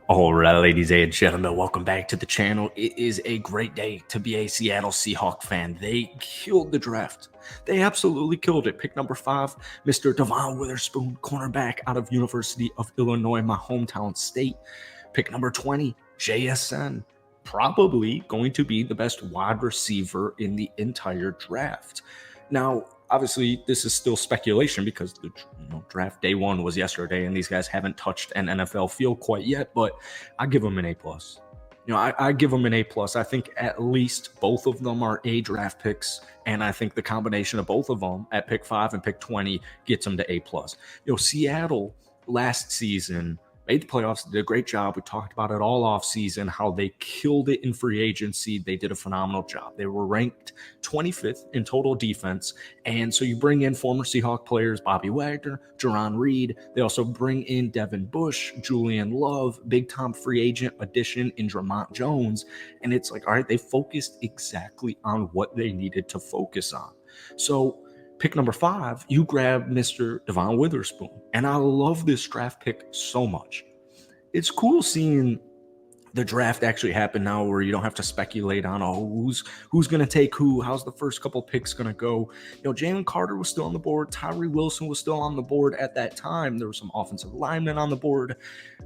All right, ladies and gentlemen, welcome back to the channel. It is a great day to be a Seattle Seahawks fan. They killed the draft. They absolutely killed it. Pick number 5, Mr. Devon Witherspoon, cornerback out of University of Illinois, my hometown state. Pick number 20, JSN, probably going to be the best wide receiver in the entire draft. Now, obviously, this is still speculation because the draft day one was yesterday, and these guys haven't touched an NFL field quite yet. But I give them an A+. I give them an A+. I think at least both of them are A draft picks, and I think the combination of both of them at pick 5 and pick 20 gets them to A+. Seattle last season made the playoffs, did a great job. We talked about it all off season, how they killed it in free agency. They did a phenomenal job. They were ranked 25th in total defense. And so you bring in former Seahawk players, Bobby Wagner, Jerron Reed. They also bring in Devin Bush, Julian Love, big-time free agent addition in Dramont Jones. And it's like, all right, they focused exactly on what they needed to focus on. So pick number 5, you grab Mr. Devon Witherspoon. And I love this draft pick so much. It's cool seeing the draft actually happen now where you don't have to speculate on, who's going to take who, how's the first couple picks going to go. Jalen Carter was still on the board. Tyree Wilson was still on the board at that time. There were some offensive linemen on the board.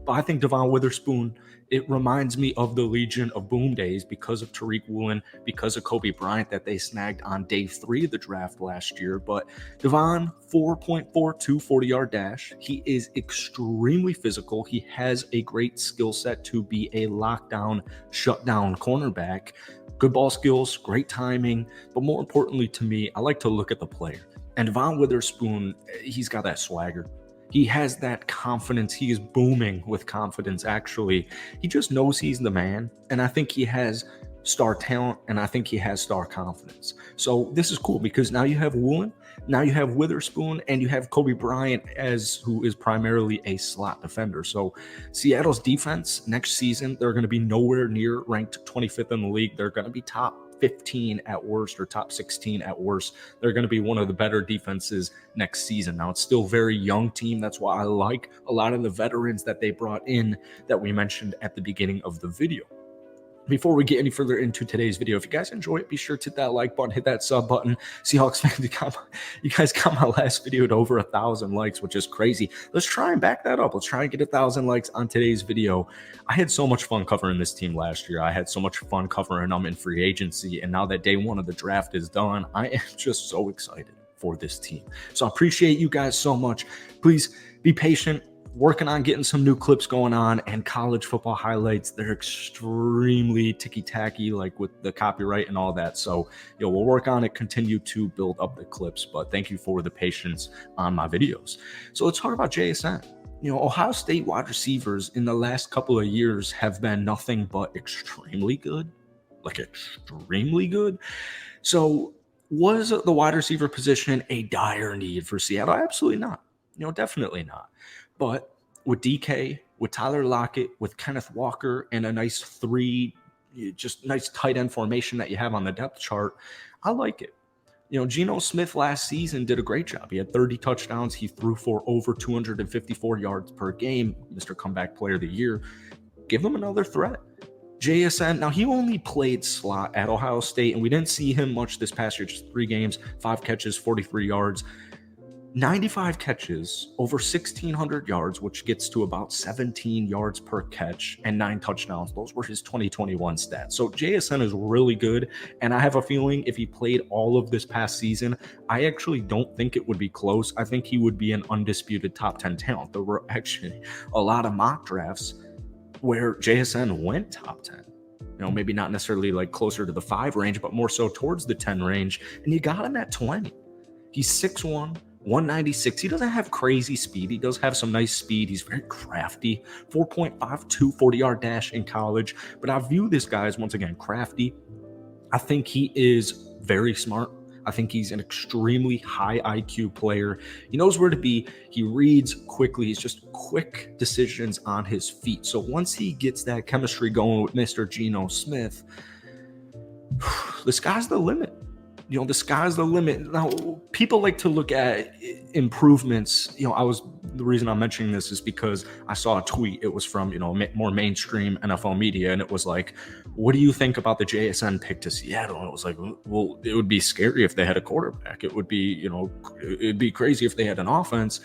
But I think Devon Witherspoon, it reminds me of the Legion of Boom days because of Tariq Woolen, because of Kobe Bryant that they snagged on day 3 of the draft last year. But Devon, 4.42 40-yard dash. He is extremely physical. He has a great skill set to be a lockdown, shutdown cornerback. Good ball skills, great timing. But more importantly to me, I like to look at the player. And Devon Witherspoon, he's got that swagger. He has that confidence. He is booming with confidence, actually. He just knows he's the man. And I think he has star talent, and I think he has star confidence. So this is cool because now you have Woolen, now you have Witherspoon, and you have Kobe Bryant who is primarily a slot defender. So Seattle's defense next season, they're going to be nowhere near ranked 25th in the league. They're going to be top 15 at worst or top 16 at worst. They're going to be one of the better defenses next season. Now, it's still a very young team. That's why I like a lot of the veterans that they brought in that we mentioned at the beginning of the video. Before we get any further into today's video, if you guys enjoy it, be sure to hit that like button, hit that sub button. Seahawks fans, you guys got my last video to over 1,000 likes, which is crazy. Let's try and back that up. Let's try and get 1,000 likes on today's video. I had so much fun covering this team last year. I had so much fun covering them in free agency. And now that day 1 of the draft is done, I am just so excited for this team. So I appreciate you guys so much. Please be patient. Working on getting some new clips going on, and college football highlights. They're extremely ticky-tacky, like with the copyright and all that. So, we'll work on it, continue to build up the clips. But thank you for the patience on my videos. So let's talk about JSN. Ohio State wide receivers in the last couple of years have been nothing but extremely good, like extremely good. So was the wide receiver position a dire need for Seattle? Absolutely not. Definitely not. But with DK, with Tyler Lockett, with Kenneth Walker, and a nice nice tight end formation that you have on the depth chart, I like it. Geno Smith last season did a great job. He had 30 touchdowns. He threw for over 254 yards per game, Mr. Comeback Player of the Year. Give him another threat. JSN, now he only played slot at Ohio State, and we didn't see him much this past year, just 3 games, 5 catches, 43 yards. 95 catches, over 1,600 yards, which gets to about 17 yards per catch, and 9 touchdowns. Those were his 2021 stats. So JSN is really good, and I have a feeling if he played all of this past season, I actually don't think it would be close. I think he would be an undisputed top 10 talent. There were actually a lot of mock drafts where JSN went top 10. Maybe not necessarily like closer to the 5 range, but more so towards the 10 range, and you got him at 20. He's 6'1", 196. He doesn't have crazy speed. He does have some nice speed. He's very crafty. 4.52 40-yard dash in college. But I view this guy as, once again, crafty. I think he is very smart. I think he's an extremely high IQ player. He knows where to be. He reads quickly. He's just quick decisions on his feet. So once he gets that chemistry going with Mr. Geno Smith, the sky's the limit. the sky's the limit. Now, people like to look at improvements. The reason I'm mentioning this is because I saw a tweet. It was from, more mainstream NFL media, and it was like, what do you think about the JSN pick to Seattle? And it was like, well, it would be scary if they had a quarterback. It would be, it'd be crazy if they had an offense.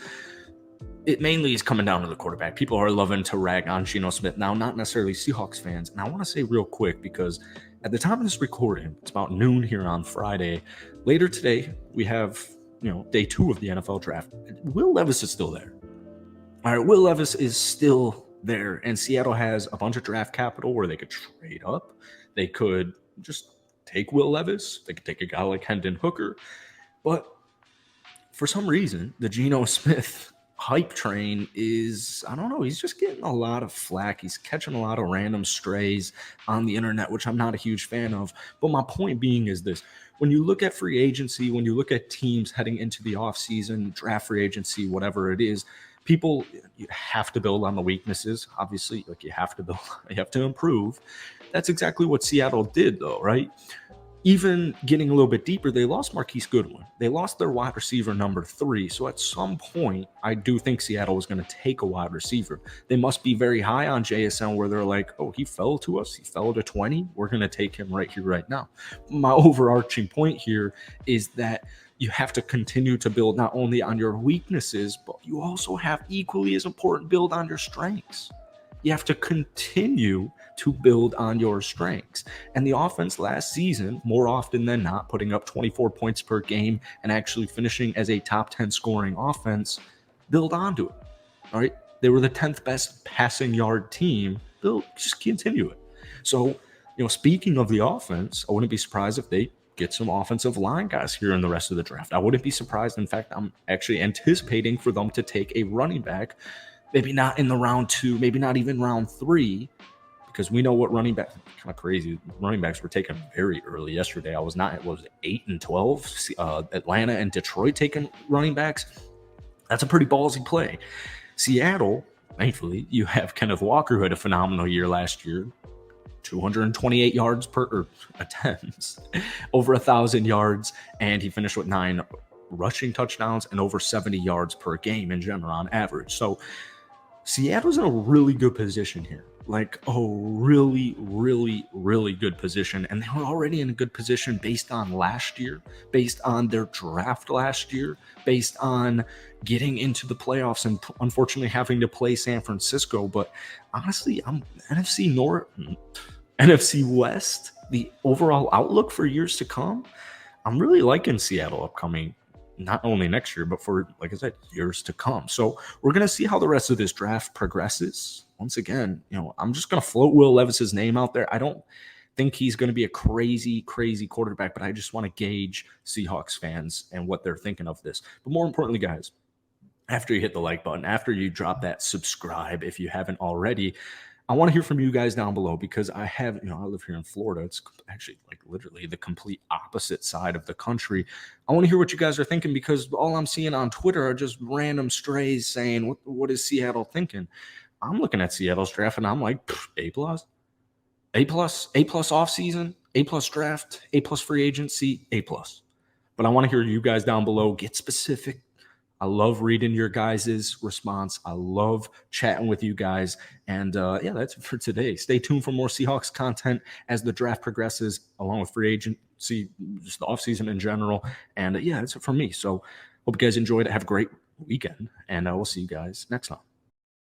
It mainly is coming down to the quarterback. People are loving to rag on Geno Smith. Now, not necessarily Seahawks fans. And I want to say real quick, because at the time of this recording, it's about noon here on Friday. Later today, we have, day 2 of the NFL draft. Will Levis is still there. All right, Will Levis is still there. And Seattle has a bunch of draft capital where they could trade up. They could just take Will Levis. They could take a guy like Hendon Hooker. But for some reason, the Geno Smith hype train is, I don't know, he's just getting a lot of flack. He's catching a lot of random strays on the internet, which I'm not a huge fan of. But my point being is this: when you look at free agency, when you look at teams heading into the offseason, draft free agency, whatever it is, you have to build on the weaknesses. Obviously, like you have to improve. That's exactly what Seattle did, though, right? Even getting a little bit deeper, they lost Marquise Goodwin. They lost their wide receiver number 3. So at some point, I do think Seattle was going to take a wide receiver. They must be very high on JSN where they're like, oh, he fell to us. He fell to 20. We're going to take him right here, right now. My overarching point here is that you have to continue to build not only on your weaknesses, but you also have equally as important build on your strengths. You have to continue to build on your strengths. And the offense last season, more often than not, putting up 24 points per game and actually finishing as a top 10 scoring offense, build onto it. All right. They were the 10th best passing yard team. Just continue it. So, speaking of the offense, I wouldn't be surprised if they get some offensive line guys here in the rest of the draft. I wouldn't be surprised. In fact, I'm actually anticipating for them to take a running back. Maybe not in the round 2, maybe not even round 3, because we know what running backs, kind of crazy, running backs were taken very early yesterday. I was not, it was 8 and 12, Atlanta and Detroit taking running backs. That's a pretty ballsy play. Seattle, thankfully, you have Kenneth Walker, who had a phenomenal year last year, 228 yards per attempts, over 1,000 yards, and he finished with 9 rushing touchdowns and over 70 yards per game in general on average. So Seattle's in a really good position here, like a really, really, really good position. And they were already in a good position based on last year, based on their draft last year, based on getting into the playoffs and unfortunately having to play San Francisco. But honestly, I'm NFC West, the overall outlook for years to come, I'm really liking Seattle upcoming, not only next year, but for, like I said, years to come. So we're going to see how the rest of this draft progresses. Once again, I'm just going to float Will Levis's name out there. I don't think he's going to be a crazy, crazy quarterback, but I just want to gauge Seahawks fans and what they're thinking of this. But more importantly, guys, after you hit the like button, after you drop that subscribe, if you haven't already, I want to hear from you guys down below, because I live here in Florida. It's actually like literally the complete opposite side of the country. I want to hear what you guys are thinking, because all I'm seeing on Twitter are just random strays saying, what is Seattle thinking? I'm looking at Seattle's draft and I'm like, A+, A+ off season, A+ draft, A+ free agency, A+. But I want to hear you guys down below. Get specific. I love reading your guys' response. I love chatting with you guys. And that's it for today. Stay tuned for more Seahawks content as the draft progresses, along with free agency, just the offseason in general. And that's it for me. So hope you guys enjoyed it. Have a great weekend. And we'll see you guys next time.